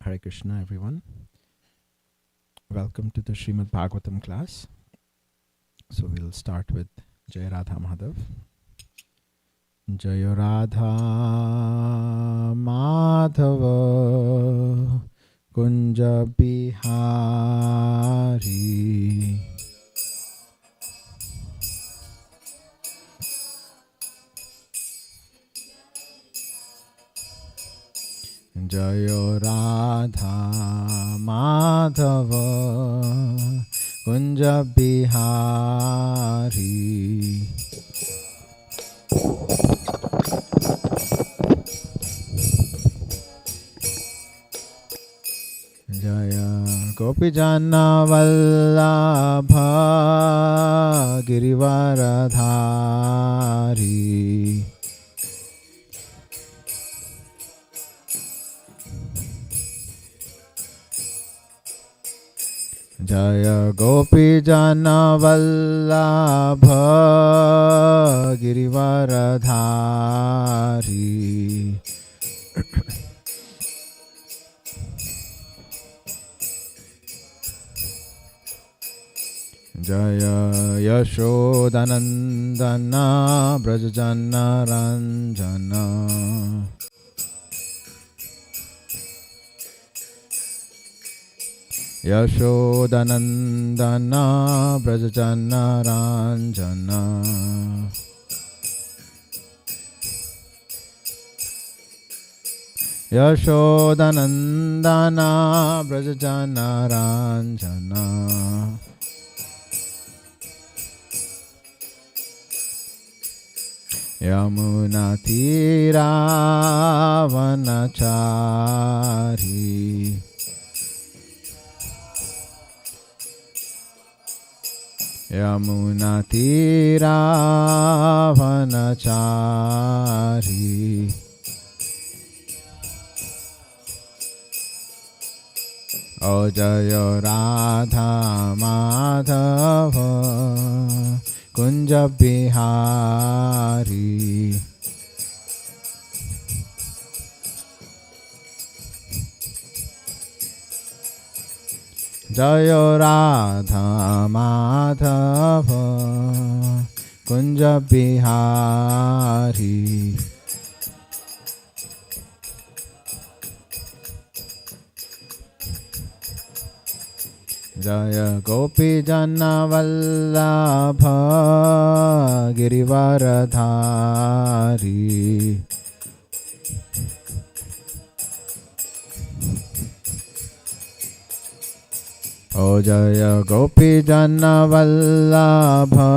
Hare Krishna, everyone. Welcome to the Srimad Bhagavatam class. So we'll start with Jai Radha Madhav. Jai Radha Madhava Kunja Bihari Jayo Radha Madhava Kunja Bihari Jaya Gopijana Vallabha Girivaradhari Jaya Gopijana Vallabha Girivaradhari Jaya Yashodanandana Brajajana Ranjana Yashodanandana Brajajana Ranjana Yashodanandana Brajajana Ranjana Yamuna Tira Vanachari Yamuna Tira Vanachari O Jaya Radha Madhava Kunja Bihari Jaya Radha Madhava Kunja Bihari Jaya Gopijana Vallabha Girivaradhari O Jaya Gopijana Vallabha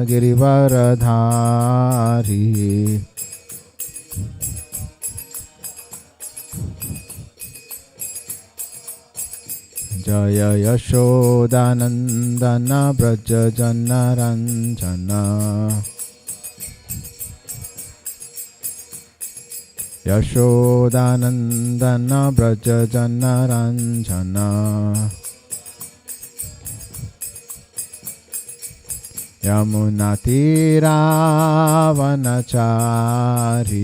Girivaradhari Jaya Yashodanandana Brajajana Ranjana Yashodanandana Brajajana Ranjana Yamuna Tira Vanachari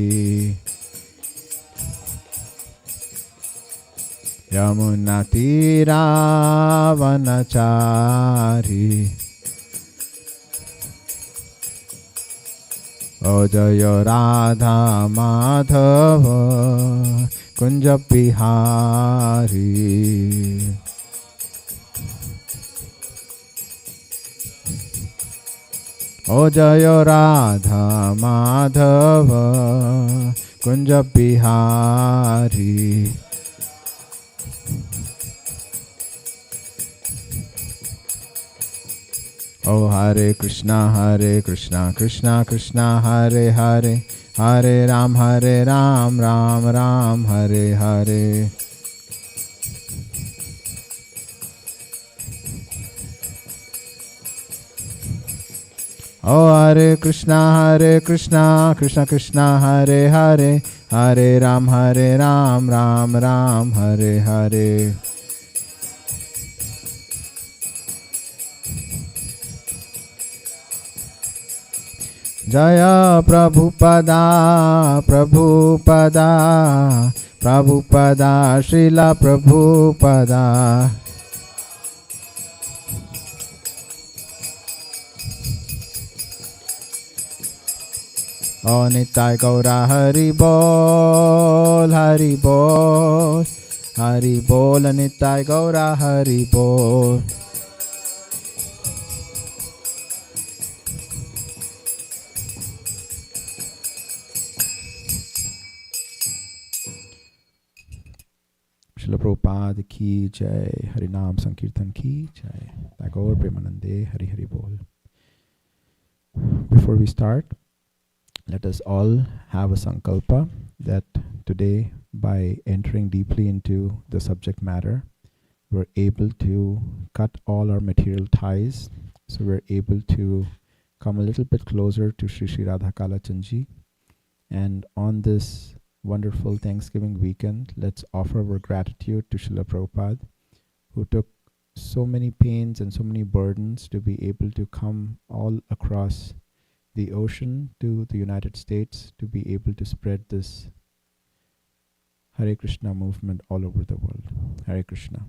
Yamuna Tira Vanachari O Jaya Radha Madhava Kunja Bihari O Jaya Radha Madhava Kunja Bihari O Hare Krishna Krishna Krishna Hare Hare Hare Ram Ram Ram Hare Hare O Hare Krishna Krishna Krishna Hare Hare Hare Ram Ram Ram Hare Hare Jaya Prabhupada, Prabhupada, Prabhupada, Srila Prabhupada. O Nitai Gaura Hari Bol, Hari Bol, Hari Bol, Nitai Gaura Hari Bol. Srila Prabhupada ki jai, Harinam Sankirtan ki jai, Tagore Premanande, Hari Hari Bol. Before we start, let us all have a sankalpa that today, by entering deeply into the subject matter, we're able to cut all our material ties. So we're able to come a little bit closer to Sri Sri Radha Kalachandji. And on this wonderful Thanksgiving weekend, let's offer our gratitude to Srila Prabhupada, who took so many pains and so many burdens to be able to come all across the ocean to the United States to be able to spread this Hare Krishna movement all over the world. Hare Krishna.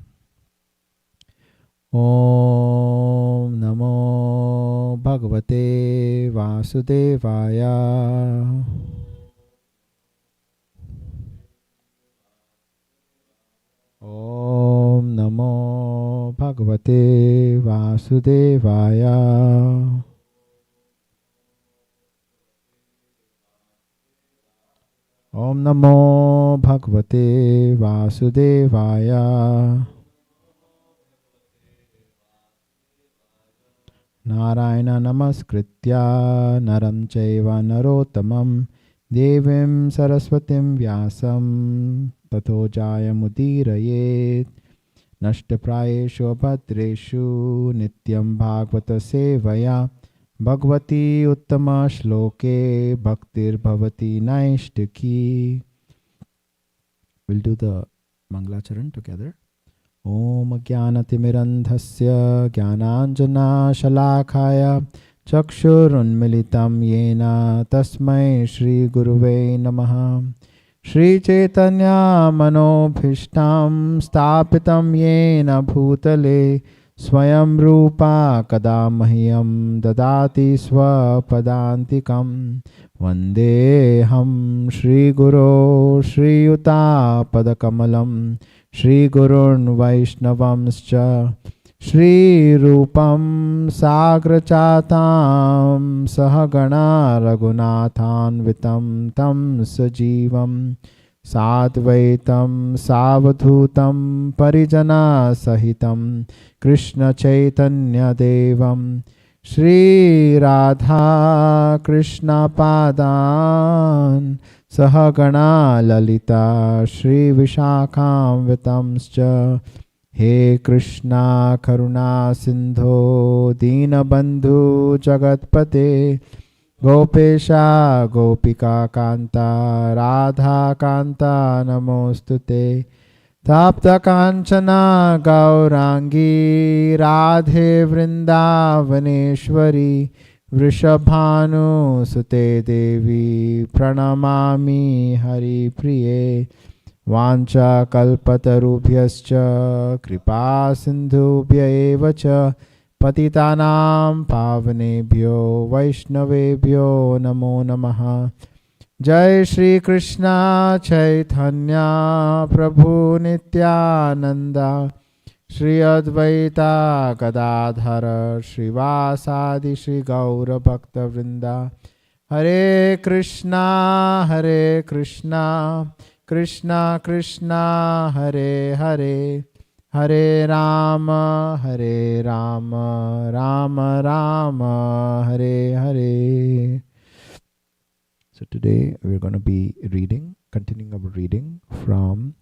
Om Namo Bhagavate Vasudevaya. Om Namo Bhagavate Vasudevaya. Om Namo Bhagavate Vasudevaya. Narayana Namaskritya Naram Chaiva Narottamam Devim Saraswatim Vyasam Tato Jayamudirayet Nashtaprayeshu Bhadreshu Nityam Bhagavata Sevaya Bhagavati Uttama Shloke Bhaktir Bhavati Naishtaki. We'll do the Mangalacharan together. Om Jnanatimirandhasya Jnananjana Shalakaya Chakshurunmilitam Yena Tasmai Shri Guruve Namaha. Shri Chaitanya Manobhishtam Stapitam Yena Bhutale Swayam Rupa Kadamahyam Dadati Swapadantikam. Vandeham Shri Guru Shri Yuta Padakamalam Shri Gurun Vaishnavamscha Shri Rupam Sagrachatam Sahagana Raghunathan Vitam Tam Sajivam Sadvaitam Savadhutam Parijana Sahitam Krishna Chaitanya Devam Shri Radha Krishna Padan Sahagana Lalita Shri Vishakham Vitamscha. He Krishna Karuna Sindho Dinabandhu Jagatpate Gopesha Gopika Kanta Radha Kanta Namostute. Tapta Kanchana Gaurangi Radhe Vrindavaneshwari Vrishabhanu Sute Devi Pranamami Hari Priye. Vancha kalpatarubhyascha kripa sindhubhya eva cha patitanam pavanebhyo vaishnavebhyo namo namaha. Jai Shri Krishna Chaitanya Prabhu Nityananda Shri Advaita Gadadhara Srivasadi Shri Gaura Bhakta Vrinda. Hare Krishna Hare Krishna Krishna Krishna Hare Hare Hare Rama Hare Rama Rama Rama Hare Hare. So today we're going to be continuing our reading from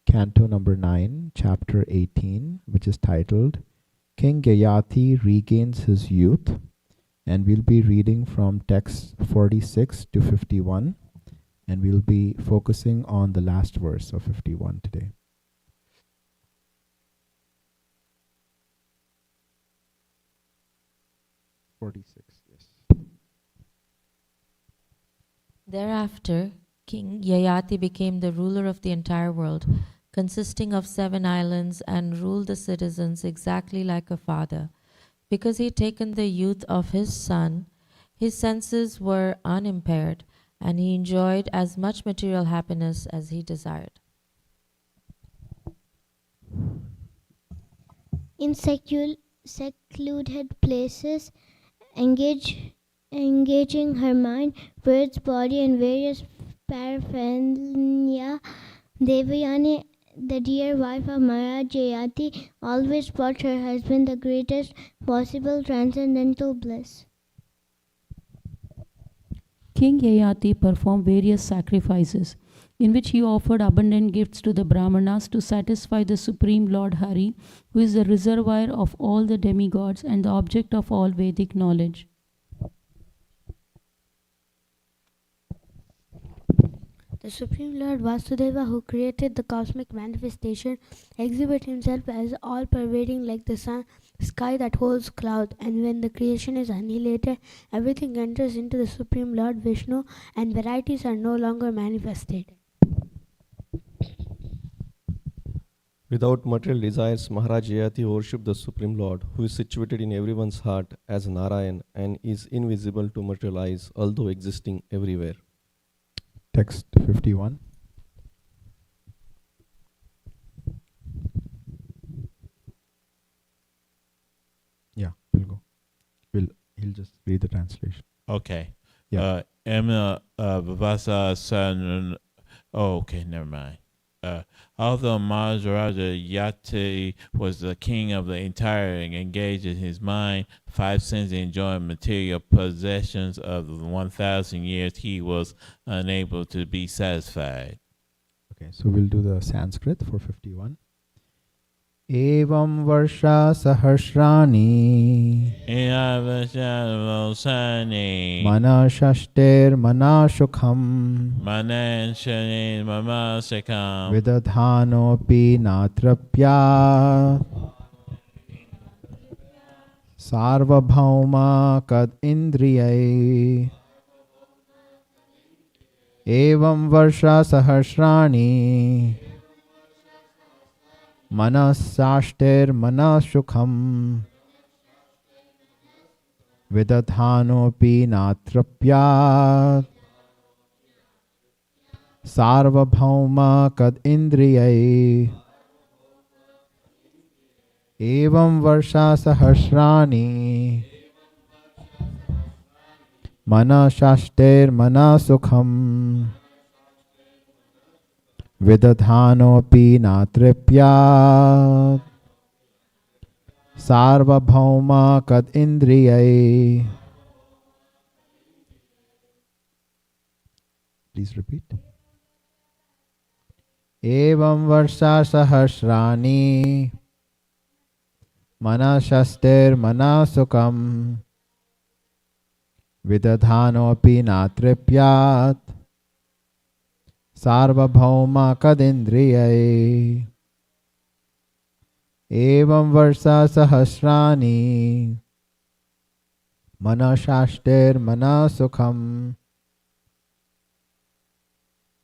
Canto number 9, chapter 18, which is titled King Yayati Regains His Youth. And we'll be reading from texts 46 to 51. And we'll be focusing on the last verse of 51 today. Yes. Thereafter, King Yayati became the ruler of the entire world, consisting of 7 islands, and ruled the citizens exactly like a father. Because he had taken the youth of his son, his senses were unimpaired, and he enjoyed as much material happiness as he desired. In secluded places, engaging her mind, words, body, and various paraphernalia, Devayani, the dear wife of Maharaj Jayati, always brought her husband the greatest possible transcendental bliss. King Yayati performed various sacrifices, in which he offered abundant gifts to the Brahmanas to satisfy the Supreme Lord Hari, who is the reservoir of all the demigods and the object of all Vedic knowledge. The Supreme Lord Vasudeva, who created the cosmic manifestation, exhibits himself as all-pervading like the sky that holds clouds, and when the creation is annihilated, everything enters into the Supreme Lord Vishnu, and varieties are no longer manifested. Without material desires, Maharaj Yayati worshipped the Supreme Lord, who is situated in everyone's heart as Narayan and is invisible to material eyes, although existing everywhere. Text 51. Yeah, we'll go. He'll just read the translation. Okay. Yeah. Emma Vavasa son. Oh, okay, never mind. Although Maharaja Yati was the king of the entire and engaged in his mind, 5 senses enjoying material possessions of 1,000 years, he was unable to be satisfied. Okay, so we'll do the Sanskrit for 51. Evam varsha sahasrani manashashter manashukham vidadhanopi natrapya sarvabhauma kad indriyai evam varsha sahasrani manasashter manashukham vidadhanopi natrapyat sarvabhauma kad indriyai evam varsha sahasrani manashashter manasukham vidadhanopi natripyat sarvabhauma kad indriyai. Please repeat. Evam varsha sahasrani manashaster manasukam vidadhanopi natripyat sarvabhauma kadindriyai. Evam varsa sahasrani manashashter manasukham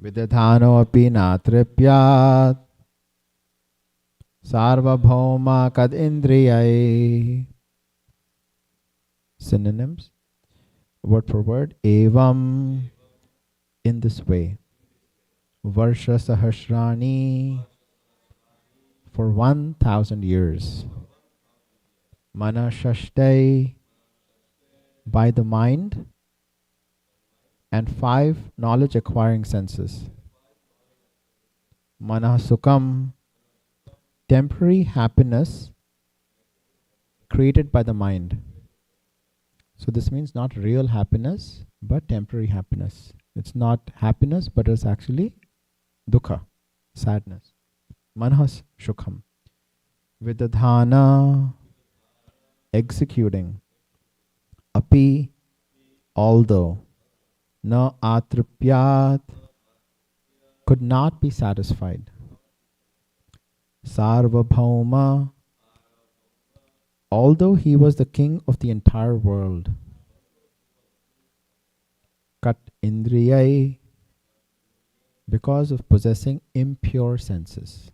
vidadhanopi natripyat sarvabhauma kadindriyai. Synonyms, word for word. Evam, in this way. Varsha sahasrani, for 1,000 years. Manashashtai, by the mind, and 5 knowledge acquiring senses. Manasukam, temporary happiness created by the mind. So this means not real happiness, but temporary happiness. It's not happiness, but it's actually dukkha, sadness. Manhas shukham. Vidadhana, executing. Api, although. Na atripyat, could not be satisfied. Sarvabhauma, although he was the king of the entire world. Kat indriyai, because of possessing impure senses.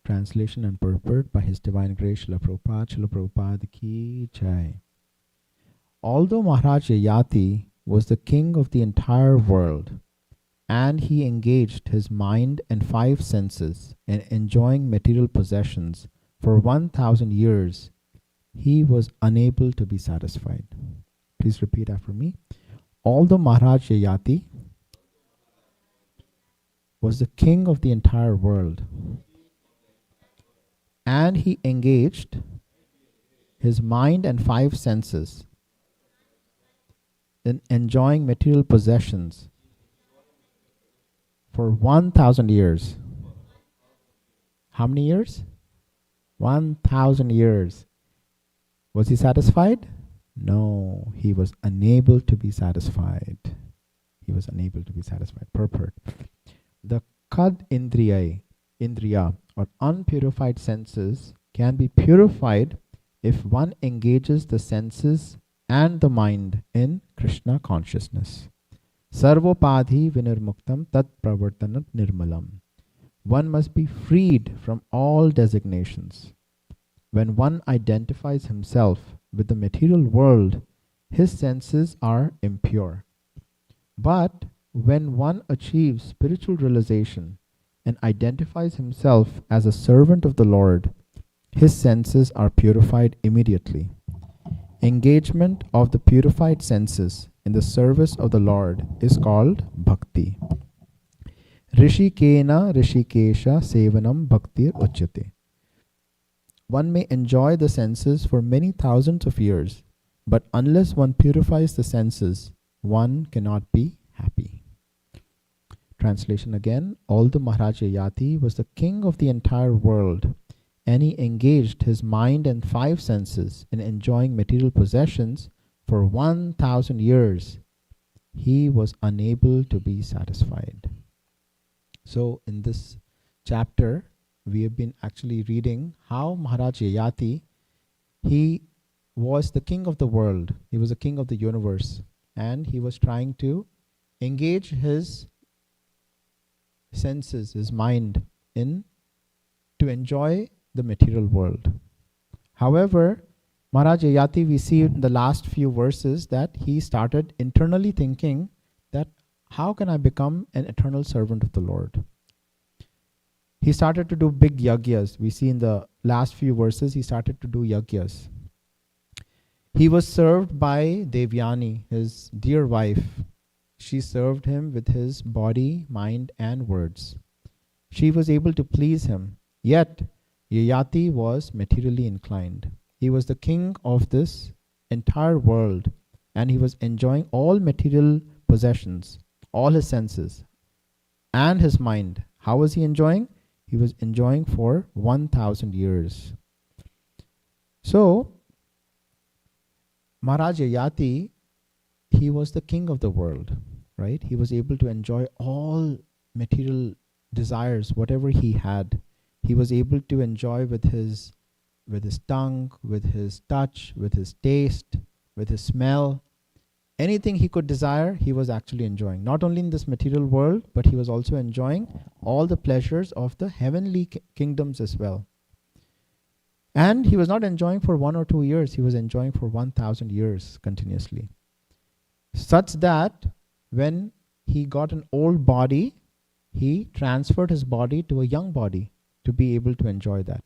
Translation and purport by His Divine Grace Srila Prabhupada. Srila Prabhupada ki jai. Although Maharaj Yayati was the king of the entire world, and he engaged his mind and 5 senses in enjoying material possessions for 1,000 years, he was unable to be satisfied. Please repeat after me. Although Maharaj Yayati was the king of the entire world, and he engaged his mind and 5 senses in enjoying material possessions for 1,000 years. How many years? 1,000 years. Was he satisfied? No, he was unable to be satisfied. He was unable to be satisfied. Purport. The kad indriya or unpurified senses can be purified if one engages the senses and the mind in Krishna consciousness. Sarvopadhi vinirmuktam tat pravartanat nirmalam. One must be freed from all designations. When one identifies himself with the material world, his senses are impure. But when one achieves spiritual realization and identifies himself as a servant of the Lord, his senses are purified immediately. Engagement of the purified senses in the service of the Lord is called bhakti. Rishikena rishikesha sevanam bhaktir uchyate. One may enjoy the senses for many thousands of years, but unless one purifies the senses, one cannot be happy. Translation again. Although Maharaj Yayati was the king of the entire world, and he engaged his mind and 5 senses in enjoying material possessions for 1,000 years, he was unable to be satisfied. So in this chapter, we have been actually reading how Maharaj Yayati, he was the king of the world. He was the king of the universe. And he was trying to engage his senses, his mind, in to enjoy the material world. However, Maharaj Yayati, we see in the last few verses that he started internally thinking that how can I become an eternal servant of the Lord? He started to do big yagyas. We see in the last few verses, he started to do yagyas. He was served by Devyani, his dear wife. She served him with his body, mind, and words. She was able to please him. Yet, Yayati was materially inclined. He was the king of this entire world, and he was enjoying all material possessions, all his senses, and his mind. How was he enjoying? He was enjoying for 1,000 years. So, Maharaj Yayati, he was the king of the world, right? He was able to enjoy all material desires, whatever he had. He was able to enjoy with his tongue, with his touch, with his taste, with his smell. Anything he could desire, he was actually enjoying. Not only in this material world, but he was also enjoying all the pleasures of the heavenly kingdoms as well. And he was not enjoying for 1 or 2 years. He was enjoying for 1,000 years continuously. Such that when he got an old body, he transferred his body to a young body to be able to enjoy that.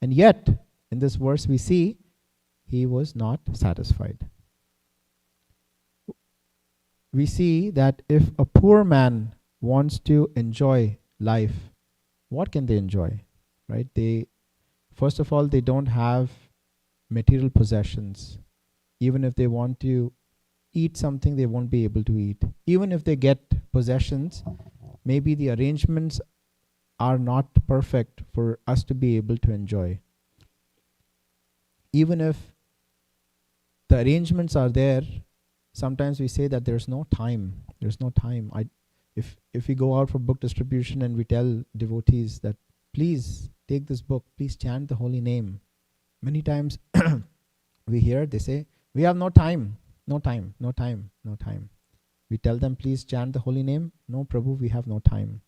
And yet, in this verse we see, he was not satisfied. We see that if a poor man wants to enjoy life, what can they enjoy? Right? First of all, they don't have material possessions. Even if they want to eat something, they won't be able to eat. Even if they get possessions, maybe the arrangements are not perfect for us to be able to enjoy. Even if the arrangements are there, sometimes we say that there's no time. There's no time. If we go out for book distribution and we tell devotees that please take this book, please chant the holy name. Many times we hear they say, we have no time. No time, no time, no time. We tell them, please chant the holy name. No, Prabhu, we have no time.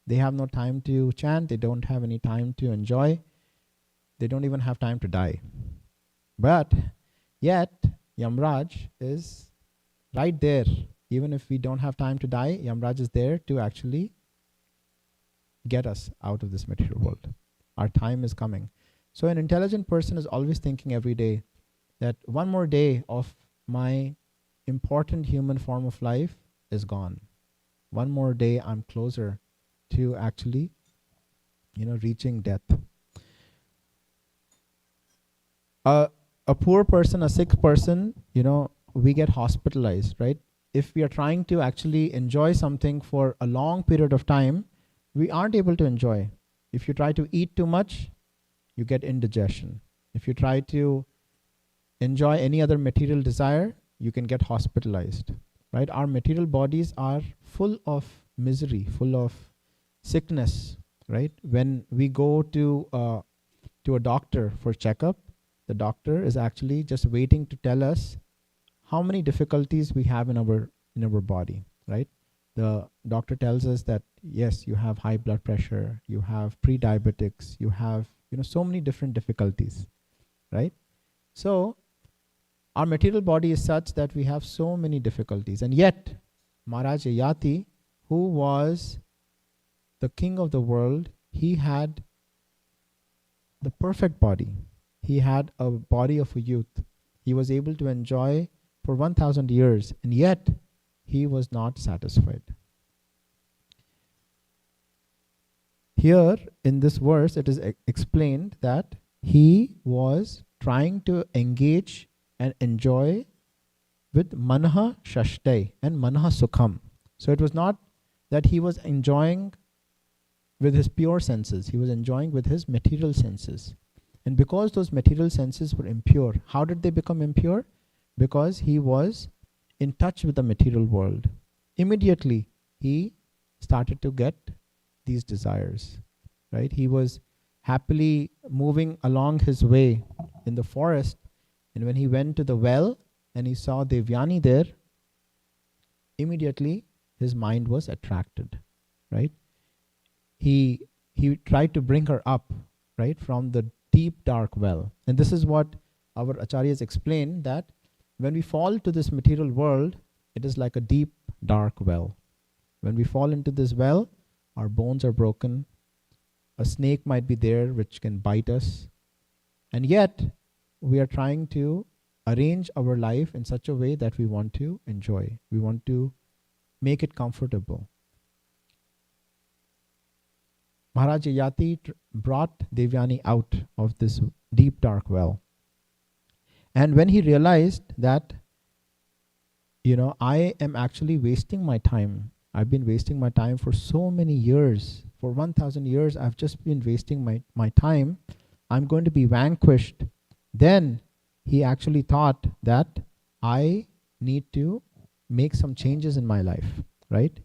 They have no time to chant. They don't have any time to enjoy. They don't even have time to die. But yet, Yamraj is right there. Even if we don't have time to die, Yamraj is there to actually get us out of this material world. Our time is coming. So an intelligent person is always thinking every day that one more day of my important human form of life is gone. One more day I'm closer to actually, reaching death. A poor person, a sick person, we get hospitalized, right? If we are trying to actually enjoy something for a long period of time, we aren't able to enjoy. If you try to eat too much, you get indigestion. If you try to enjoy any other material desire, you can get hospitalized, right? Our material bodies are full of misery, full of sickness, right? When we go to a doctor for checkup, the doctor is actually just waiting to tell us how many difficulties we have in our body, right? The doctor tells us that yes, you have high blood pressure, you have pre-diabetics, you have so many different difficulties, right? So our material body is such that we have so many difficulties, and yet Maharaj Yati, who was the king of the world, he had the perfect body. He had a body of a youth. He was able to enjoy for 1,000 years, and yet he was not satisfied. Here in this verse, it is explained that he was trying to engage and enjoy with manaha shashtai and manaha sukham. So it was not that he was enjoying with his pure senses, he was enjoying with his material senses. And because those material senses were impure, how did they become impure? Because he was in touch with the material world. Immediately, he started to get these desires, right? He was happily moving along his way in the forest, and when he went to the well and he saw Devyani there, immediately his mind was attracted, right? He tried to bring her up, right, from the deep dark well. And this is what our acharyas explain, that when we fall to this material world, it is like a deep dark well. When we fall into this well, our bones are broken. A snake might be there which can bite us. And yet, we are trying to arrange our life in such a way that we want to enjoy. We want to make it comfortable. Maharaj Yati brought Devyani out of this deep dark well. And when he realized that, I am actually wasting my time. I've been wasting my time for so many years. For 1,000 years, I've just been wasting my time. I'm going to be vanquished. Then he actually thought that I need to make some changes in my life, right?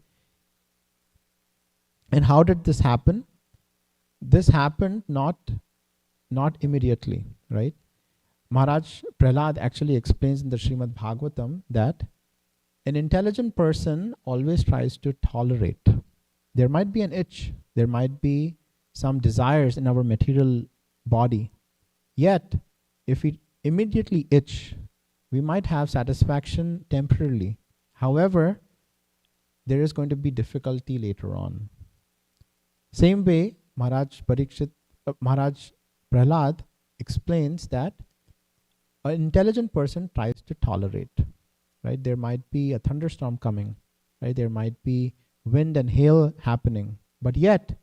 And how did this happen? This happened not immediately, right? Maharaj Prahlad actually explains in the Srimad Bhagavatam that an intelligent person always tries to tolerate. There might be an itch, there might be some desires in our material body. Yet, if we immediately itch, we might have satisfaction temporarily. However, there is going to be difficulty later on. Same way, Maharaj Prahlad explains that an intelligent person tries to tolerate, right? There might be a thunderstorm coming, right? There might be wind and hail happening, but yet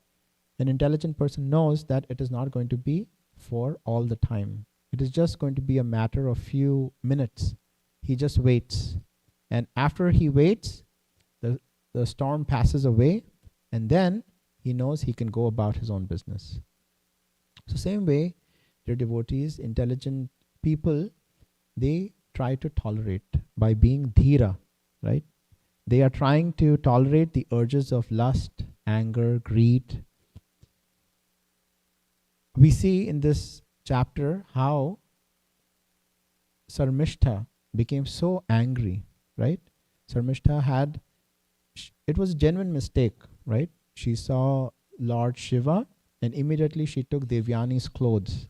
an intelligent person knows that it is not going to be for all the time. It is just going to be a matter of few minutes. He just waits, and after he waits, the storm passes away, and then he knows he can go about his own business. So same way, dear devotees, intelligent people, they try to tolerate by being dhira, right? They are trying to tolerate the urges of lust, anger, greed. We see in this chapter how Sarmishtha, became so angry, right? Sarmishta had, it was a genuine mistake, right? She saw Lord Shiva and immediately she took Devyani's clothes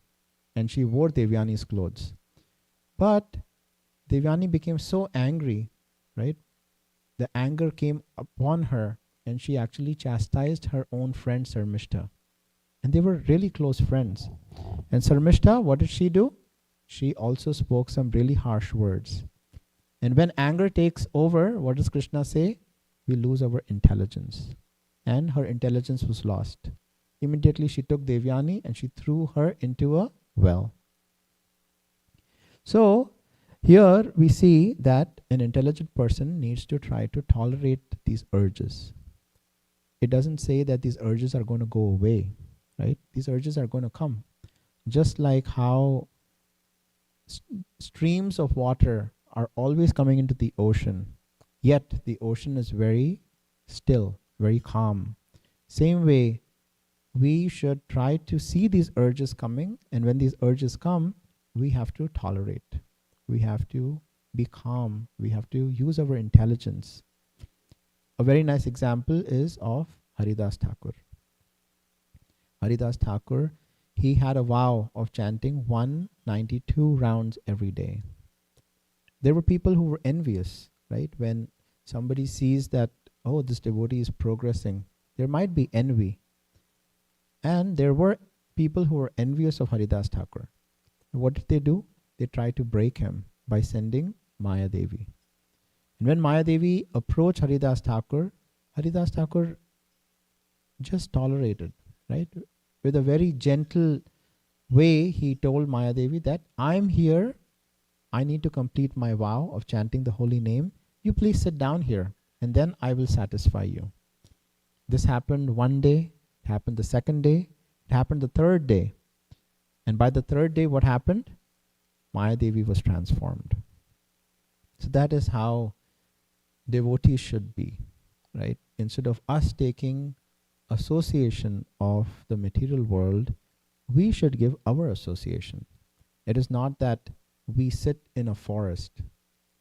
and she wore Devyani's clothes. But Devyani became so angry, right? The anger came upon her and she actually chastised her own friend Sarmishta. And they were really close friends. And Sarmishta, what did she do? She also spoke some really harsh words. And when anger takes over, what does Krishna say? We lose our intelligence. And her intelligence was lost. Immediately she took Devyani and she threw her into a well. So here we see that an intelligent person needs to try to tolerate these urges. It doesn't say that these urges are going to go away, right? These urges are going to come. Just like how streams of water are always coming into the ocean, yet the ocean is very still, very calm. Same way, we should try to see these urges coming, and when these urges come, we have to tolerate. We have to be calm. We have to use our intelligence. A very nice example is of Haridas Thakur. Haridas Thakur, he had a vow of chanting 192 rounds every day. There were people who were envious, right? When somebody sees that, oh, this devotee is progressing, there might be envy. And there were people who were envious of Haridas Thakur. What did they do? They tried to break him by sending Maya Devi. And when Maya Devi approached Haridas Thakur just tolerated, right? With a very gentle way, he told Maya Devi that I'm here, I need to complete my vow of chanting the holy name. You please sit down here and then I will satisfy you. This happened one day, it happened the second day, it happened the third day. And by the third day, what happened? Maya Devi was transformed. So that is how devotees should be, right? Instead of us taking association of the material world, we should give our association. It is not that we sit in a forest,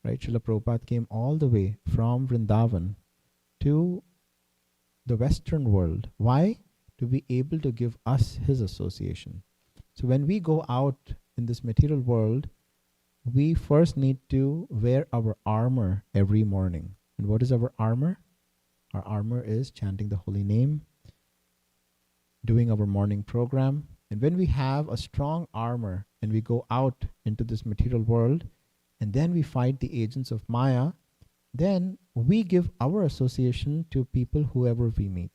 right? Srila Prabhupada came all the way from Vrindavan to the Western world. Why? To be able to give us his association. So when we go out in this material world, we first need to wear our armor every morning. And what is our armor? Our armor is chanting the holy name, doing our morning program. And when we have a strong armor and we go out into this material world and then we fight the agents of Maya, then we give our association to people whoever we meet.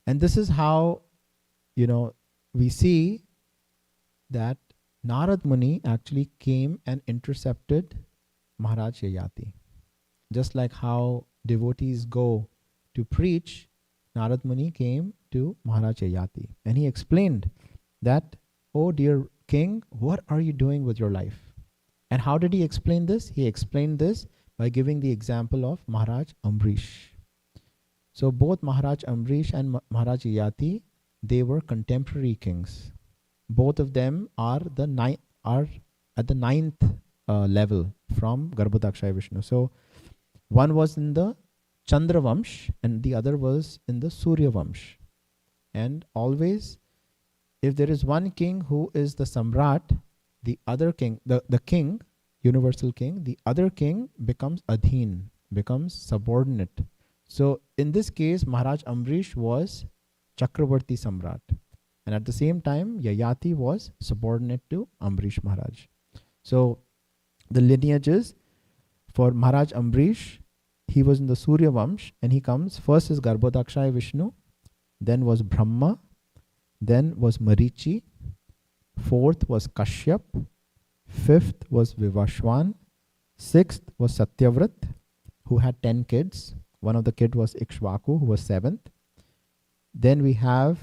And this is how, we see that Narad Muni actually came and intercepted Maharaj Yayati. Just like how devotees go to preach, Narad Muni came to Maharaj Yayati and he explained that, oh dear king, what are you doing with your life? And how did he explain this? He explained this by giving the example of Maharaj Ambrish. So both Maharaj Ambrish and Maharaj Yayati, they were contemporary kings. Both of them are at the ninth level from Garbhodakshaya Vishnu. So one was in the Chandra Vamsh and the other was in the Surya Vamsh. And always, if there is one king who is the Samrat, the other king, the king, universal king, the other king becomes Adhin, becomes subordinate. So in this case, Maharaj Ambrish was Chakravarti Samrat. And at the same time, Yayati was subordinate to Ambrish Maharaj. So the lineages for Maharaj Ambrish, he was in the Surya Vamsh and he comes, first is Garbhodakshaya Vishnu, then was Brahma, then was Marichi, fourth was Kashyap, fifth was Vivashwan, sixth was Satyavrat, who had 10 kids. One of the kids was Ikshvaku, who was seventh. Then we have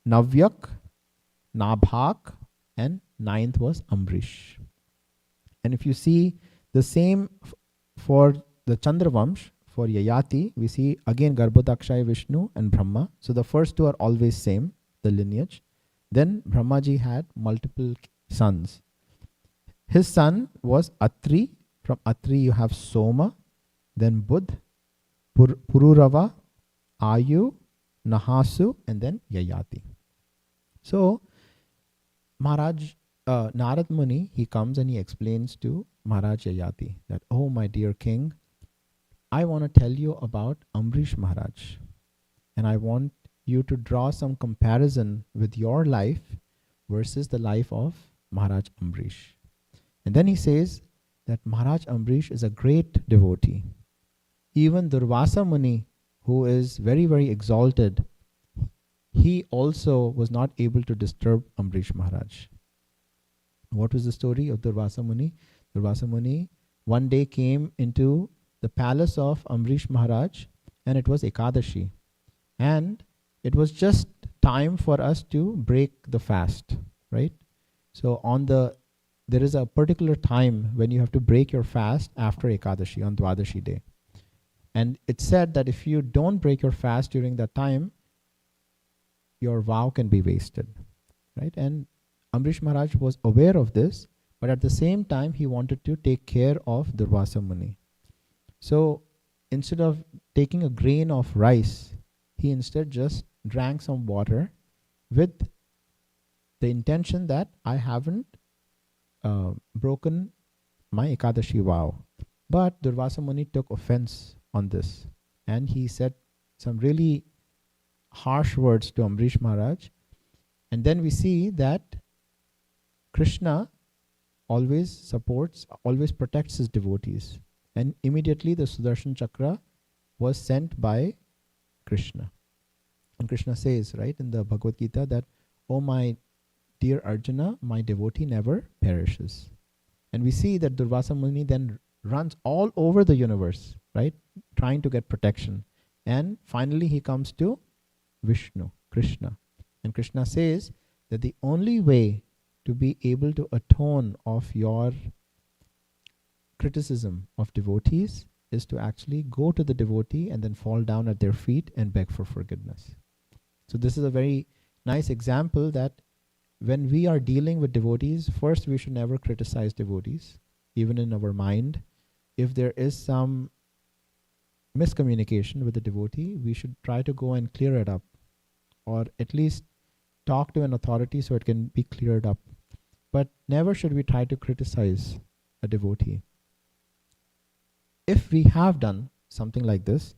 Navyak, Nabhak, and ninth was Ambrish. And if you see the same for the Chandravamsh, for Yayati, we see again Garbhodakshaya Vishnu and Brahma. So the first two are always same, the lineage. Then Brahmaji had multiple sons. His son was Atri. From Atri you have Soma, then Budh, Pururava, Ayu, Nahasu, and then Yayati. So Maharaj Narad Muni, he comes and he explains to Maharaj Yayati that, oh my dear king, I want to tell you about Ambrish Maharaj, and I want you to draw some comparison with your life versus the life of Maharaj Ambrish. And then he says that Maharaj Ambrish is a great devotee. Even Durvasa Muni, who is very, very exalted, he also was not able to disturb Ambrish Maharaj. What was the story of Durvasa Muni? Durvasa Muni one day came into the palace of Ambrish Maharaj, and it was Ekadashi. And it was just time for us to break the fast, right? So there is a particular time when you have to break your fast after Ekadashi, on Dwadashi day. And it's said that if you don't break your fast during that time, your vow can be wasted, right? And Ambrish Maharaj was aware of this, but at the same time, he wanted to take care of Durvasa Muni. So instead of taking a grain of rice, he instead just drank some water with the intention that I haven't broken my Ekadashi vow. But Durvasa Muni took offense on this, and he said some really harsh words to Ambrish Maharaj. And then we see that Krishna always protects his devotees. And immediately the Sudarshan Chakra was sent by Krishna. And Krishna says, right, in the Bhagavad Gita that, oh my dear Arjuna, my devotee never perishes. And we see that Durvasa Muni then runs all over the universe, right, trying to get protection. And finally he comes to Vishnu, Krishna. And Krishna says that the only way to be able to atone of your criticism of devotees is to actually go to the devotee and then fall down at their feet and beg for forgiveness. So this is a very nice example that when we are dealing with devotees, first we should never criticize devotees, even in our mind. If there is some miscommunication with the devotee, we should try to go and clear it up, or at least talk to an authority so it can be cleared up. But never should we try to criticize a devotee. If we have done something like this,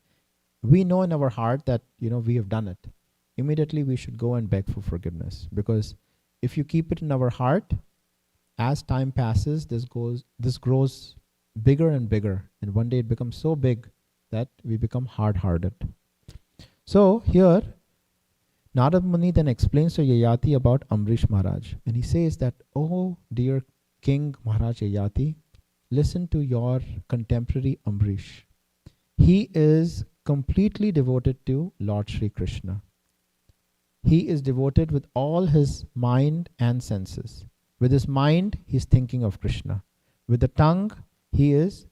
we know in our heart that we have done it. Immediately we should go and beg for forgiveness, because if you keep it in our heart, as time passes, this grows bigger and bigger, and one day it becomes so big that we become hard-hearted. So here, Narad Muni then explains to Yayati about Ambrish Maharaj, and he says that, oh dear King Maharaj Yayati, listen to your contemporary Ambrish. He is completely devoted to Lord Shri Krishna. He is devoted with all his mind and senses. With his mind, he is thinking of Krishna. With the tongue, he is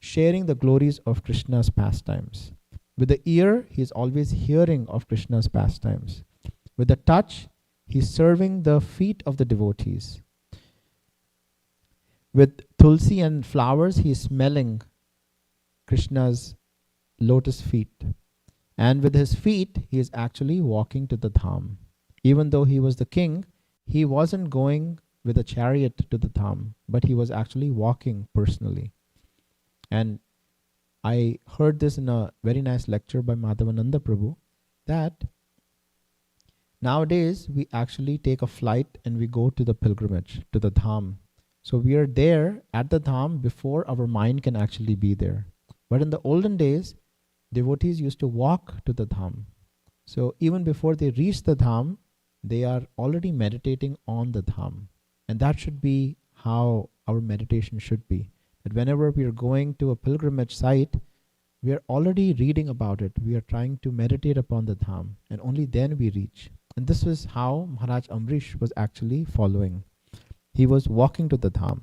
sharing the glories of Krishna's pastimes. With the ear, he is always hearing of Krishna's pastimes. With the touch, he is serving the feet of the devotees. With tulsi and flowers, he is smelling Krishna's lotus feet. And with his feet, he is actually walking to the dham. Even though he was the king, he wasn't going with a chariot to the dham, but he was actually walking personally. And I heard this in a very nice lecture by Madhavananda Prabhu, that nowadays we actually take a flight and we go to the pilgrimage, to the dham. So we are there at the dham before our mind can actually be there. But in the olden days, devotees used to walk to the dham. So even before they reach the dham, they are already meditating on the dham. And that should be how our meditation should be. That whenever we are going to a pilgrimage site, we are already reading about it. We are trying to meditate upon the dham, and only then we reach. And this was how Maharaj Ambrish was actually following. He was walking to the dham.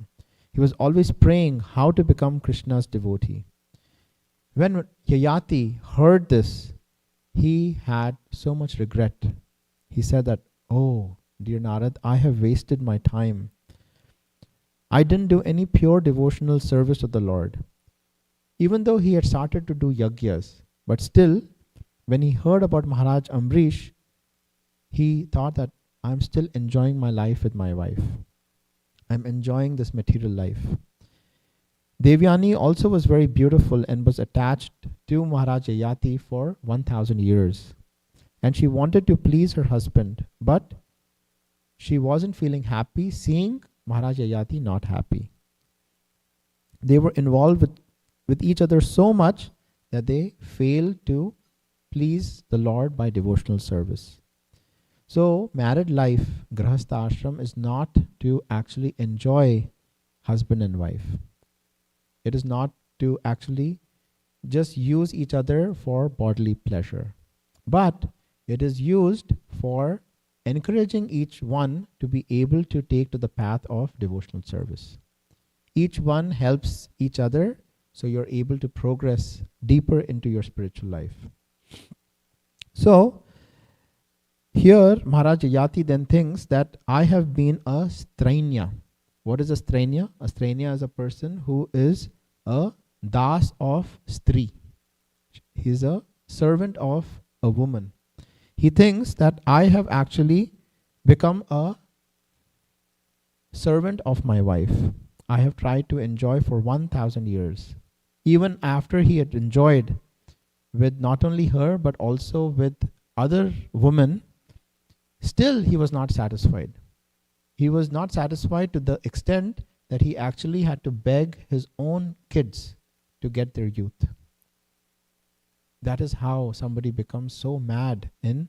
He was always praying how to become Krishna's devotee. When Yayati heard this, he had so much regret. He said that, oh, dear Narad, I have wasted my time. I didn't do any pure devotional service to the Lord. Even though he had started to do yagyas, but still, when he heard about Maharaj Ambrish, he thought that I'm still enjoying my life with my wife. I'm enjoying this material life. Devyani also was very beautiful and was attached to Maharaj Yayati for 1000 years. And she wanted to please her husband, but she wasn't feeling happy seeing Maharaj Yayati not happy. They were involved with each other so much that they failed to please the Lord by devotional service. So married life, grahastha ashram, is not to actually enjoy husband and wife. It is not to actually just use each other for bodily pleasure, but it is used for encouraging each one to be able to take to the path of devotional service. Each one helps each other, so you're able to progress deeper into your spiritual life. So here Maharaj Yayati then thinks that I have been a strainya. What is a strainya? A strainya is a person who is a das of stri. He is a servant of a woman. He thinks that I have actually become a servant of my wife. I have tried to enjoy for 1000 years. Even after he had enjoyed with not only her but also with other women, still he was not satisfied. He was not satisfied to the extent that he actually had to beg his own kids to get their youth. That is how somebody becomes so mad when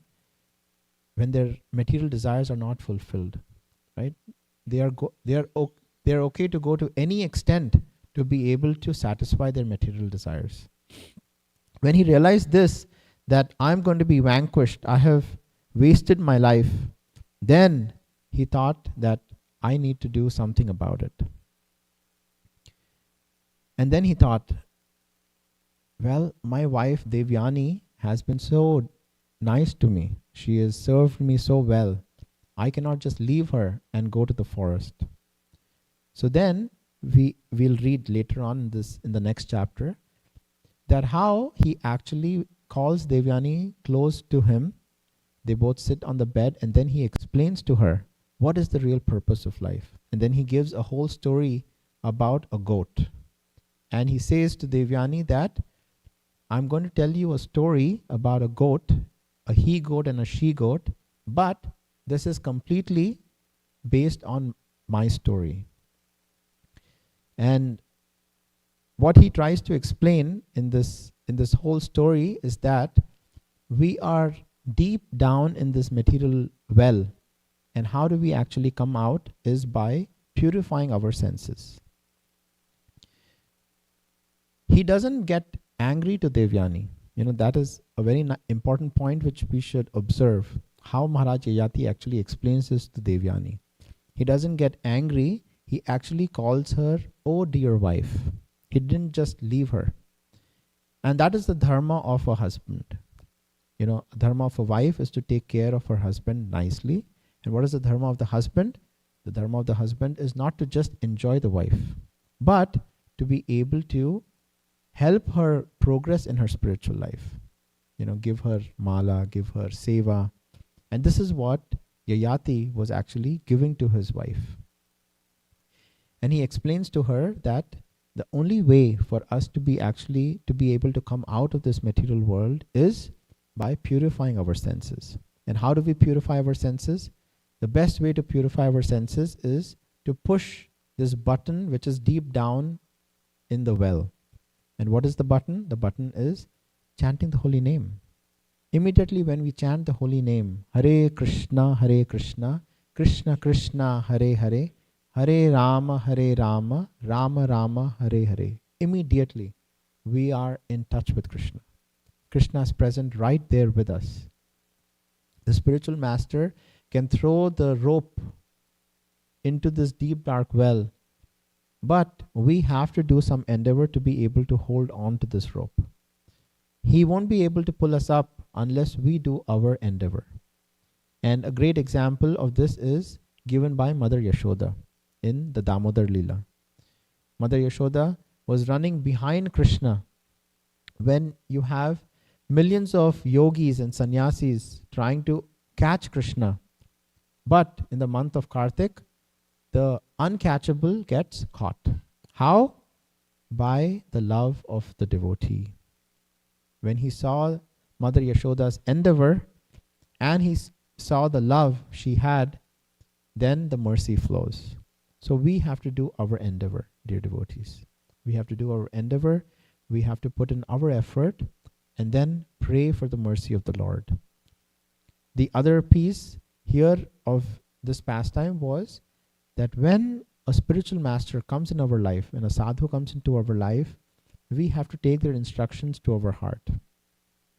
their material desires are not fulfilled, right? They are okay to go to any extent to be able to satisfy their material desires. When he realized this, that I'm going to be vanquished, I have wasted my life, then he thought that I need to do something about it. And then he thought, well, my wife Devyani has been so nice to me. She has served me so well. I cannot just leave her and go to the forest. So then we'll read later on in the next chapter that how he actually calls Devyani close to him. They both sit on the bed, and then he explains to her what is the real purpose of life. And then he gives a whole story about a goat. And he says to Devyani that I'm going to tell you a story about a goat, a he goat and a she goat, but this is completely based on my story. And what he tries to explain in this whole story is that we are deep down in this material well, and how do we actually come out is by purifying our senses. He doesn't get angry to Devyani. That is a very important point which we should observe, how Maharaj Yayati actually explains this to Devyani. He doesn't get angry, he actually calls her, oh dear wife. He didn't just leave her. And that is the dharma of a husband. Dharma of a wife is to take care of her husband nicely. And what is the dharma of the husband? The dharma of the husband is not to just enjoy the wife, but to be able to help her progress in her spiritual life. Give her mala, give her seva. And this is what Yayati was actually giving to his wife. And he explains to her that the only way for us to be able to come out of this material world is by purifying our senses. And how do we purify our senses? The best way to purify our senses is to push this button which is deep down in the well. And what is the button? The button is chanting the holy name. Immediately when we chant the holy name, Hare Krishna, Krishna Krishna, Hare Hare, Hare Rama, Rama Rama, Hare Hare. Immediately we are in touch with Krishna. Krishna is present right there with us. The spiritual master can throw the rope into this deep dark well, but we have to do some endeavor to be able to hold on to this rope. He won't be able to pull us up unless we do our endeavor. And a great example of this is given by Mother Yashoda. in the Damodar Leela. Mother Yashoda was running behind Krishna. When you have millions of yogis and sannyasis trying to catch Krishna, but in the month of Kartik, the uncatchable gets caught. How? By the love of the devotee. When he saw Mother Yashoda's endeavor and he saw the love she had, then the mercy flows. So we have to do our endeavor, dear devotees. We have to do our endeavor. We have to put in our effort and then pray for the mercy of the Lord. The other piece here of this pastime was that when a spiritual master comes in our life, when a sadhu comes into our life, we have to take their instructions to our heart.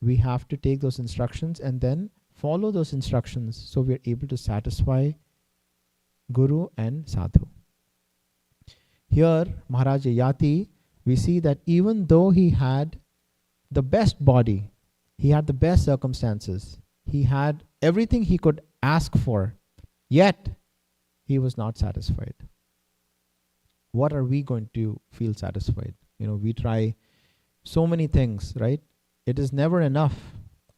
We have to take those instructions and then follow those instructions so we are able to satisfy Guru and Sadhu. Here, Maharaj Yati, we see that even though he had the best body, he had the best circumstances, he had everything he could ask for, yet he was not satisfied. What are we going to feel satisfied? We try so many things, right? It is never enough,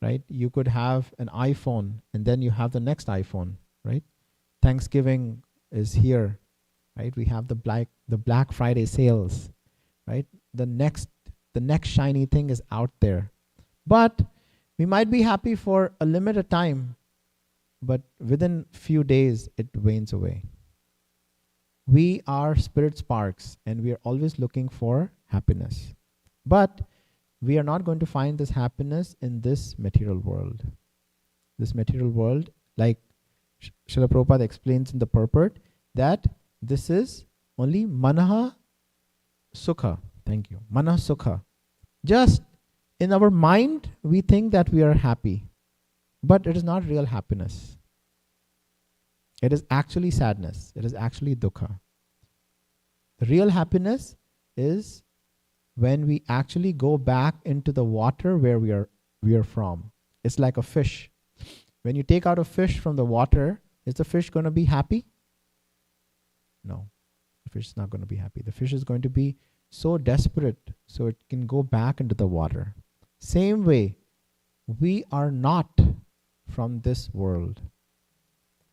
right? You could have an iPhone and then you have the next iPhone, right? Thanksgiving is here, right? We have the Black Friday sales, right? The next shiny thing is out there. But we might be happy for a limited time, but within few days it wanes away. We are spirit sparks and we are always looking for happiness. But we are not going to find this happiness in this material world. This material world, like Srila Prabhupada explains in the purport, that this is only manaha sukha. Thank you. Manaha sukha. Just in our mind, we think that we are happy, but it is not real happiness. It is actually sadness. It is actually dukkha. The real happiness is when we actually go back into the water where we are from. It's like a fish. When you take out a fish from the water, is the fish going to be happy? No, the fish is not going to be happy. The fish is going to be so desperate so it can go back into the water. Same way, we are not from this world.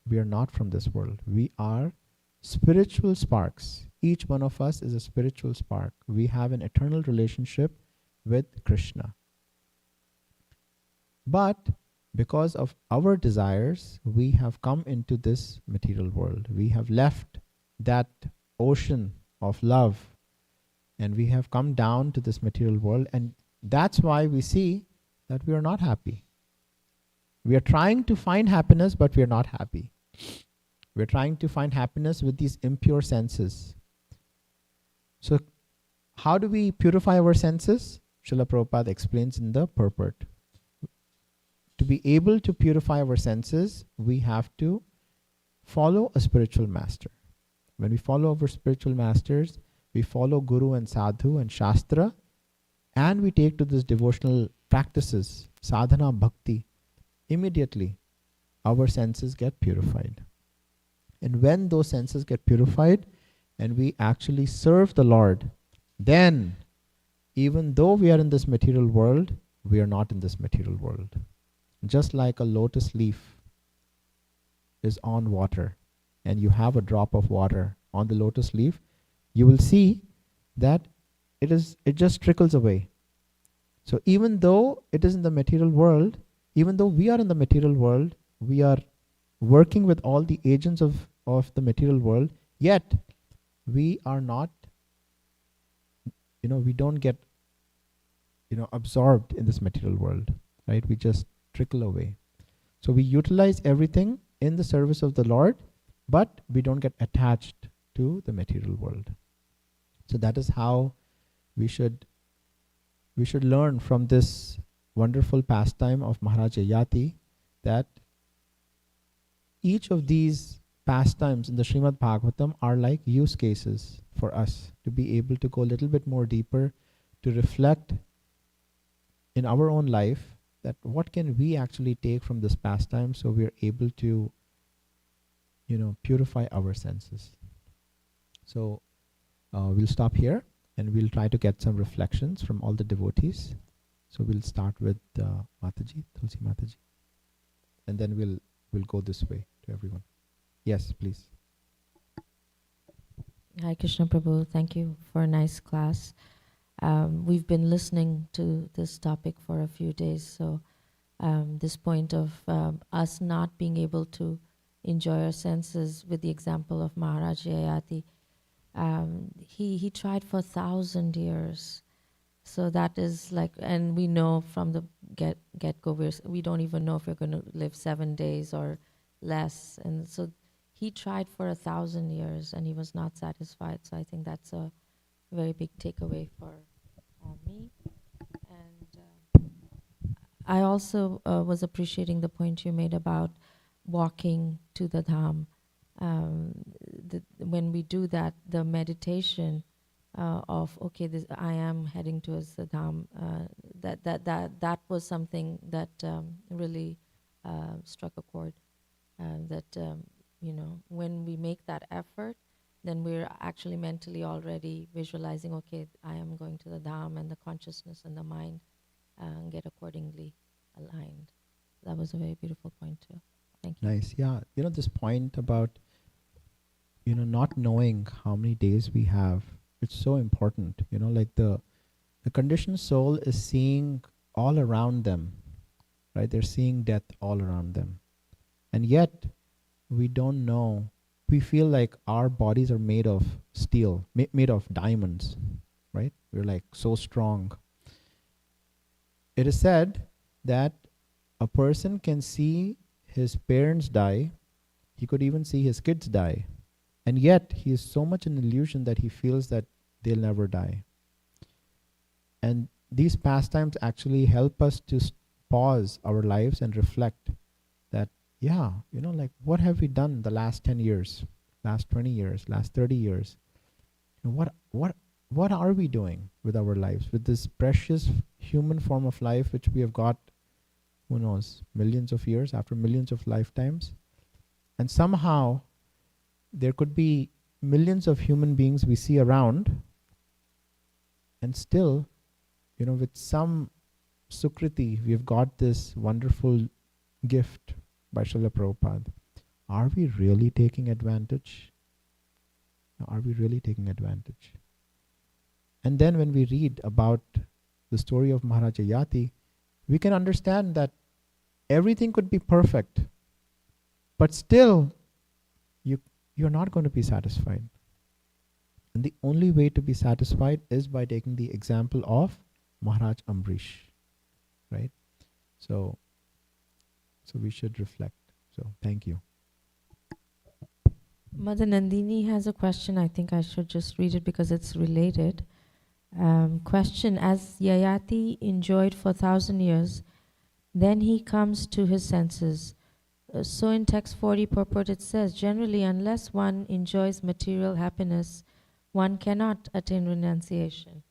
We are not from this world. We are spiritual sparks. Each one of us is a spiritual spark. We have an eternal relationship with Krishna. But because of our desires, we have come into this material world. We have left that ocean of love and we have come down to this material world, and that's why we see that we are not happy. We are trying to find happiness, but we are not happy. We are trying to find happiness with these impure senses. So how do we purify our senses? Srila Prabhupada explains in the purport. To be able to purify our senses, we have to follow a spiritual master. When we follow our spiritual masters, we follow Guru and Sadhu and Shastra, and we take to these devotional practices, sadhana, bhakti, immediately our senses get purified. And when those senses get purified and we actually serve the Lord, then even though we are in this material world, we are not in this material world. Just like a lotus leaf is on water and you have a drop of water on the lotus leaf, you will see that it just trickles away. So even though it is in the material world, even though we are in the material world, we are working with all the agents of the material world, yet we are not, we don't get, absorbed in this material world, right? We just trickle away. So we utilize everything in the service of the Lord, but we don't get attached to the material world. So that is how we should learn from this wonderful pastime of Maharaj Yati, that each of these pastimes in the Srimad Bhagavatam are like use cases for us to be able to go a little bit more deeper, to reflect in our own life that what can we actually take from this pastime so we are able to, purify our senses. So we'll stop here and we'll try to get some reflections from all the devotees. So we'll start with Mataji, Tulsi Mataji, and then we'll go this way to everyone. Yes, please. Hi Krishna Prabhu, thank you for a nice class. We've been listening to this topic for a few days, so this point of us not being able to enjoy our senses, with the example of Maharaj Yayati, he tried for 1,000 years. So that is like, and we know from the get-go, we don't even know if we're going to live 7 days or less. And so he tried for 1,000 years and he was not satisfied. So I think that's a very big takeaway for me. And I also was appreciating the point you made about walking to the Dham. When we do that, the meditation of okay, I am heading towards the Dham. That was something that really struck a chord. When we make that effort, then we're actually mentally already visualizing, okay, I am going to the Dham, and the consciousness and the mind get accordingly aligned. That was a very beautiful point too. Thank you. Nice. Yeah. This point about, not knowing how many days we have, it's so important. Like the conditioned soul is seeing all around them, right? They're seeing death all around them. And yet, we don't know. We feel like our bodies are made of steel, made of diamonds, right? We're like so strong. It is said that a person can see his parents die, he could even see his kids die, and yet he is so much an illusion that he feels that they'll never die. And these pastimes actually help us to pause our lives and reflect that, like what have we done the last 10 years, last 20 years, last 30 years? And what are we doing with our lives, with this precious human form of life which we have got, who knows, millions of years, after millions of lifetimes? And somehow there could be millions of human beings we see around, and still, with some sukriti, we've got this wonderful gift by Srila Prabhupada. Are we really taking advantage? Are we really taking advantage? And then when we read about the story of Maharaj Yayati, we can understand that everything could be perfect, but still you're not going to be satisfied. And the only way to be satisfied is by taking the example of Maharaj Ambrish, right? So we should reflect. So thank you. Mother Nandini has a question. I think I should just read it because it's related. Question: as Yayati enjoyed for 1,000 years, then he comes to his senses. So in text 40 purport it says, generally unless one enjoys material happiness, one cannot attain renunciation.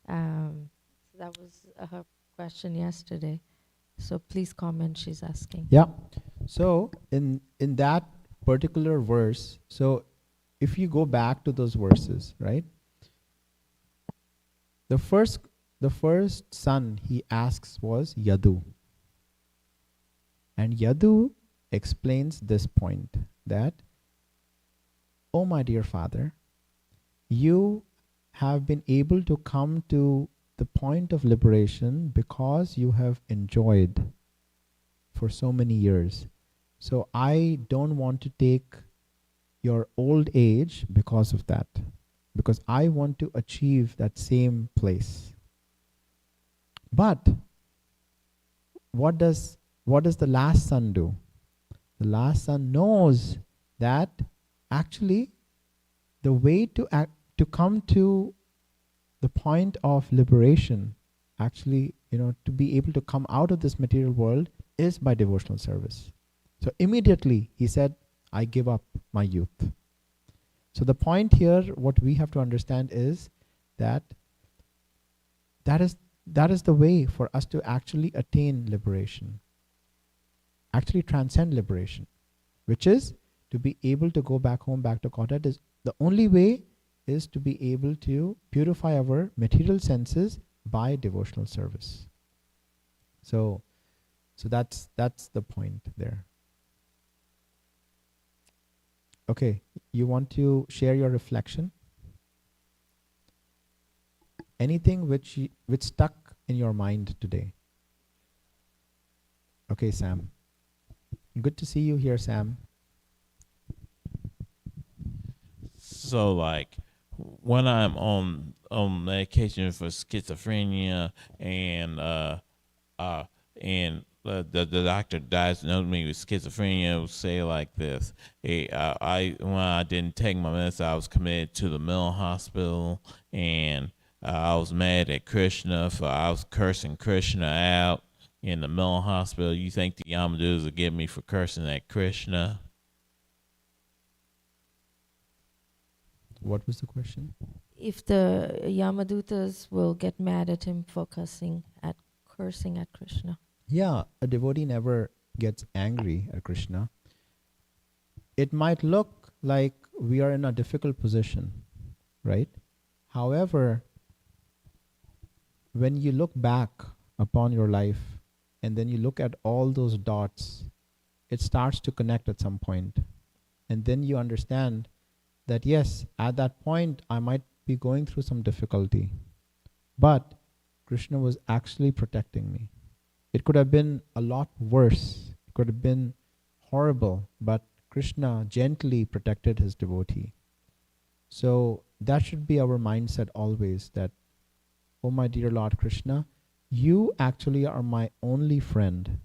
That was her question yesterday. So please comment, she's asking. Yeah. So in that particular verse, so if you go back to those verses, right? The first son he asks was Yadu. And Yadu explains this point that, oh my dear father, you have been able to come to the point of liberation because you have enjoyed for so many years. So I don't want to take your old age because of that, because I want to achieve that same place. But what does the last son do? The last son knows that actually the way to come to the point of liberation, actually, to be able to come out of this material world is by devotional service. So immediately he said, I give up my youth. So the point here, what we have to understand is that is the way for us to actually attain liberation, actually transcend liberation, which is to be able to go back home, back to Godhead, is The only way is to be able to purify our material senses by devotional service. So that's the point there. Okay, you want to share your reflection? Anything which stuck in your mind today? Okay, Sam. Good to see you here, Sam. So like when I'm on medication for schizophrenia and the doctor diagnosed me with schizophrenia, would say like this: hey, when I didn't take my medicine, I was committed to the mental hospital, and I was mad at Krishna for I was cursing Krishna out in the mental hospital. You think the Yamadus will get me for cursing at Krishna? What was the question? If the Yamadutas will get mad at him for cursing at Krishna. Yeah, a devotee never gets angry at Krishna. It might look like we are in a difficult position, right? However, when you look back upon your life and then you look at all those dots, it starts to connect at some point. And then you understand that yes, at that point I might be going through some difficulty, but Krishna was actually protecting me. It could have been a lot worse. It could have been horrible, but Krishna gently protected his devotee. So that should be our mindset always, that, oh my dear Lord Krishna, you actually are my only friend.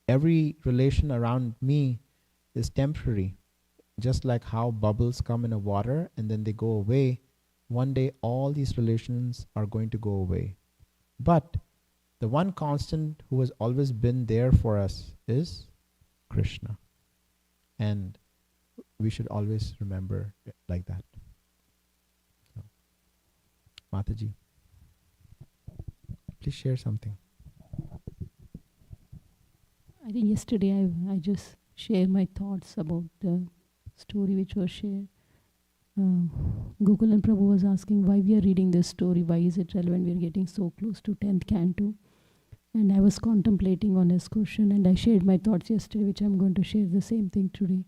Every relation around me is temporary. Just like how bubbles come in a water and then they go away, one day all these relations are going to go away. But the one constant who has always been there for us is Krishna. And we should always remember it like that. So, Mataji, please share something. I think yesterday I just shared my thoughts about the story which was shared. Gokul and Prabhu was asking why we are reading this story, why is it relevant, we are getting so close to 10th canto. And I was contemplating on his question, and I shared my thoughts yesterday, which I'm going to share the same thing today.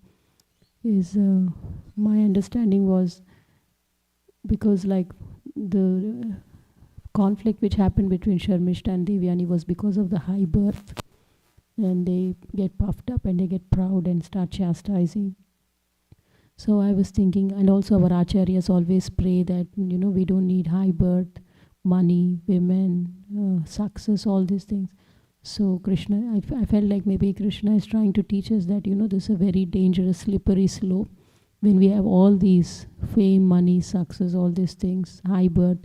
Is my understanding was, because like the conflict which happened between Sharmishta and Devyani was because of the high birth, and they get puffed up and they get proud and start chastising. So I was thinking, and also our acharyas always pray that, we don't need high birth, money, women, success, all these things. So Krishna, I felt like maybe Krishna is trying to teach us that, this is a very dangerous, slippery slope. When we have all these fame, money, success, all these things, high birth,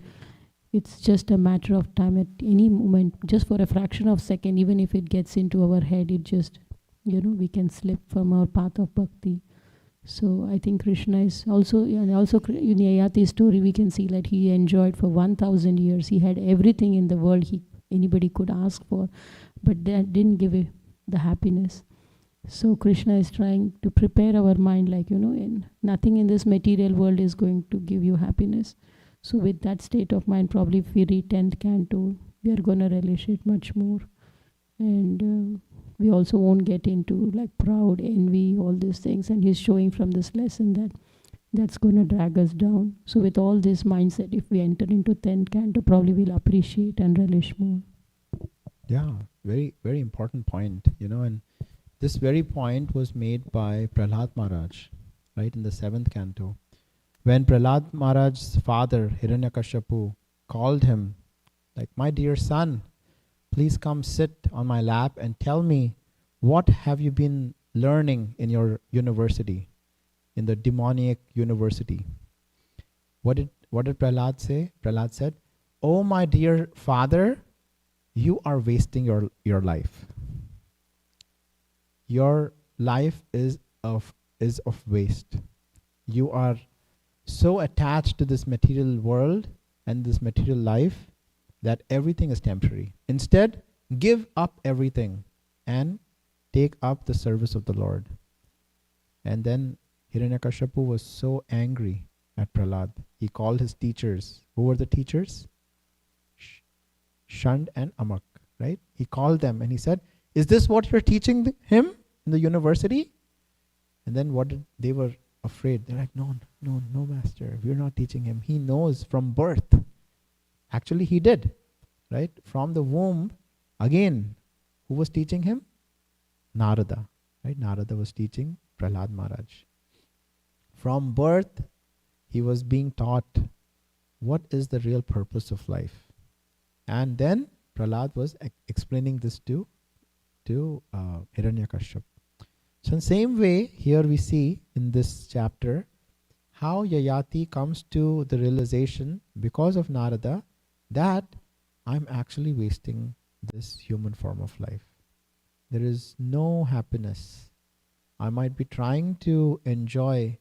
it's just a matter of time. At any moment, just for a fraction of a second, even if it gets into our head, it just, we can slip from our path of bhakti. So I think Krishna is also, and also in Yayati's story, we can see that he enjoyed for 1,000 years. He had everything in the world anybody could ask for, but that didn't give the happiness. So Krishna is trying to prepare our mind, like, nothing in this material world is going to give you happiness. So with that state of mind, probably if we read 10th canto, we are going to relish it much more. And we also won't get into like proud, envy, all these things. And he's showing from this lesson that that's going to drag us down. So with all this mindset, if we enter into 10th canto, probably we'll appreciate and relish more. Yeah, very, very important point, and this very point was made by Prahlad Maharaj, right, in the 7th canto. When Prahlad Maharaj's father, Hiranyakashipu, called him, like, my dear son, please come sit on my lap and tell me, what have you been learning in your university, in the demoniac university? What did Prahlad say? Prahlad said, oh my dear father, you are wasting your life. Your life is of waste. You are so attached to this material world and this material life that everything is temporary. Instead, give up everything and take up the service of the Lord. And then Hiranyakashipu was so angry at Prahlad. He called his teachers. Who were the teachers? Shand and Amak, right? He called them and he said, "Is this what you're teaching him in the university?" And then what did they were afraid? They're like, "No, no, no, master. We're not teaching him. He knows from birth." Actually, he did, right? From the womb, again, who was teaching him? Narada, right? Narada was teaching Prahlad Maharaj. From birth, he was being taught what is the real purpose of life. And then Prahlad was explaining this to Hiranyakashipu. So in the same way, here we see in this chapter how Yayati comes to the realization because of Narada that I'm actually wasting this human form of life. There is no happiness. I might be trying to enjoy,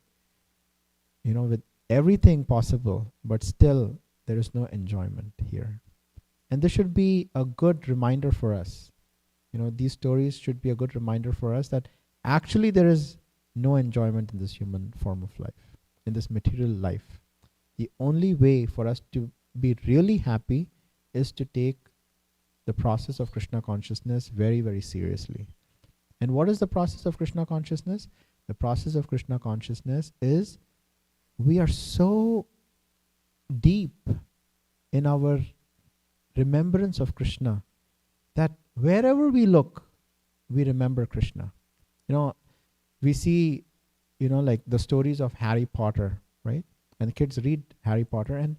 with everything possible, but still there is no enjoyment here. And this should be a good reminder for us. These stories should be a good reminder for us that actually there is no enjoyment in this human form of life, in this material life. The only way for us to be really happy is to take the process of Krishna consciousness very, very seriously. And what is the process of Krishna consciousness? The process of Krishna consciousness is we are so deep in our remembrance of Krishna that wherever we look, we remember Krishna. We see, like the stories of Harry Potter, right? And the kids read Harry Potter and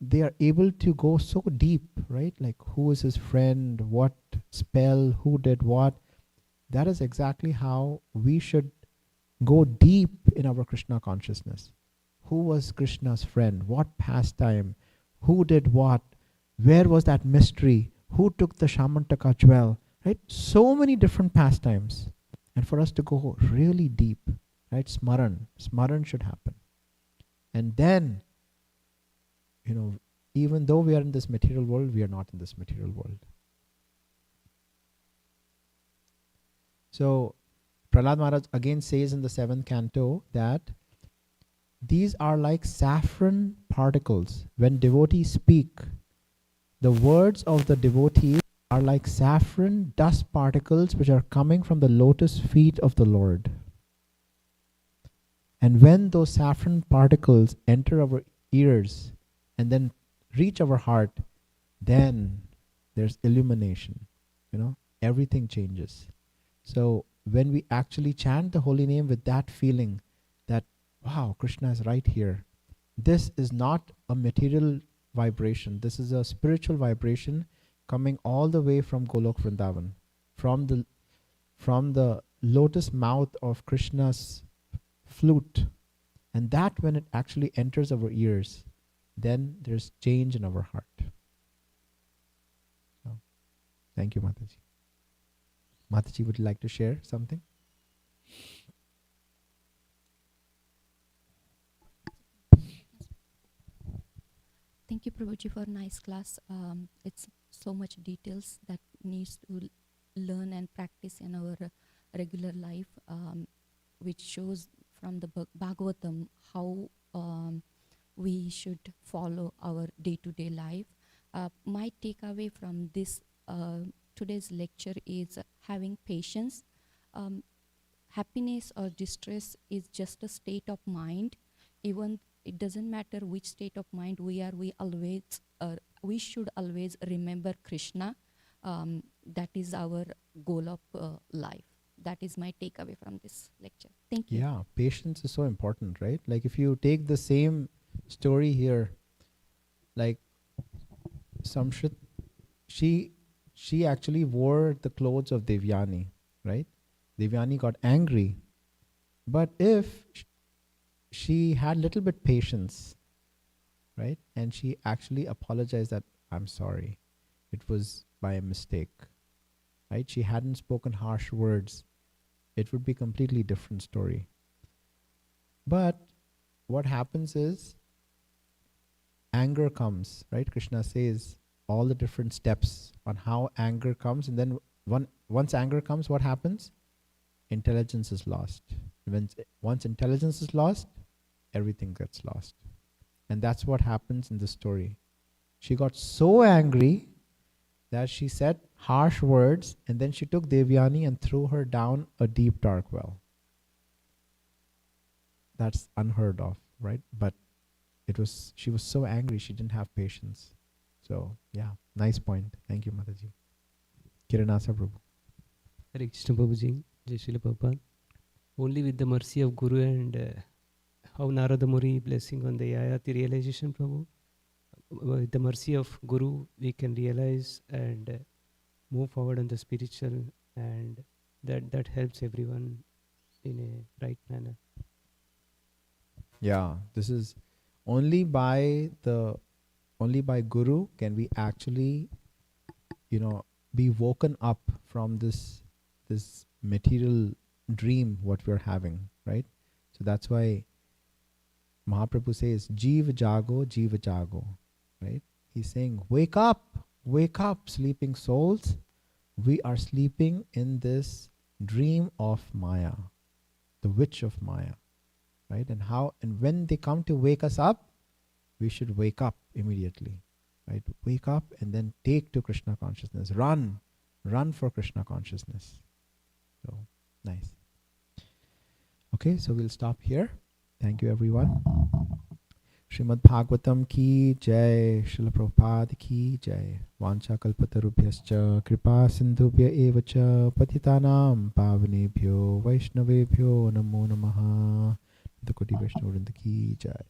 they are able to go so deep, right? Like who is his friend, what spell, who did what. That is exactly how we should go deep in our Krishna consciousness. Who was Krishna's friend? What pastime? Who did what? Where was that mystery? Who took the Shamantaka jewel? Right? So many different pastimes. And for us to go really deep, right? Smaran should happen. And then, even though we are in this material world, we are not in this material world. So, Prahlad Maharaj again says in the 7th canto that these are like saffron particles. When devotees speak, the words of the devotees are like saffron dust particles which are coming from the lotus feet of the Lord. And when those saffron particles enter our ears and then reach our heart, then there's illumination. Everything changes. So when we actually chant the holy name with that feeling that, wow, Krishna is right here. This is not a material vibration. This is a spiritual vibration coming all the way from Golok Vrindavan, from the lotus mouth of Krishna's flute. And that when it actually enters our ears, then there's change in our heart. So, thank you, Mataji. Mataji, would you like to share something? Thank you, Prabhuji, for a nice class. It's so much details that needs to learn and practice in our regular life, which shows from the Bhagavatam how we should follow our day-to-day life. My takeaway from this today's lecture is having patience. Happiness or distress is just a state of mind. Even it doesn't matter which state of mind we are, we should always remember Krishna. That is our goal of life. That is my takeaway from this lecture. Thank you. Yeah, patience is so important, right? Like if you take the same story here, like Samshrit, she actually wore the clothes of Devyani, right? Devyani got angry. But if she had little bit patience, right? And she actually apologized that, I'm sorry, it was by a mistake, right? She hadn't spoken harsh words. It would be completely different story. But what happens is anger comes, right? Krishna says all the different steps on how anger comes. And then once anger comes, what happens? Intelligence is lost. Once intelligence is lost, everything gets lost. And that's what happens in the story. She got so angry that she said harsh words, and then she took Devyani and threw her down a deep dark well. That's unheard of, right? But she was so angry, she didn't have patience. So yeah, nice point. Thank you, Mataji. Kiranasa Prabhu. Hare Krishna Prabhuji, Jai Srila Prabhupada. Only with the mercy of Guru and how Narada Muni blessing on the Yayati realization, Prabhu. With the mercy of Guru, we can realize and move forward on the spiritual, and that helps everyone in a right manner. Yeah, this is only by Guru can we actually, be woken up from this material dream what we're having, right? So that's why Mahaprabhu says, Jeev Jago, right? He's saying, wake up, sleeping souls. We are sleeping in this dream of Maya, the witch of Maya, right? And when they come to wake us up, we should wake up immediately, right? Wake up and then take to Krishna consciousness. Run for Krishna consciousness. So, nice. Okay, so we'll stop here. Thank you, everyone. Srimad Bhagavatam ki jai, Srila Prabhupada ki jai. Vancha kalpatarubhyascha kripa sindhubhya evacha patitanam pavanebhyo vaishnavebhyo namo namaha. The Koti Vaishnavavrinda ki jai.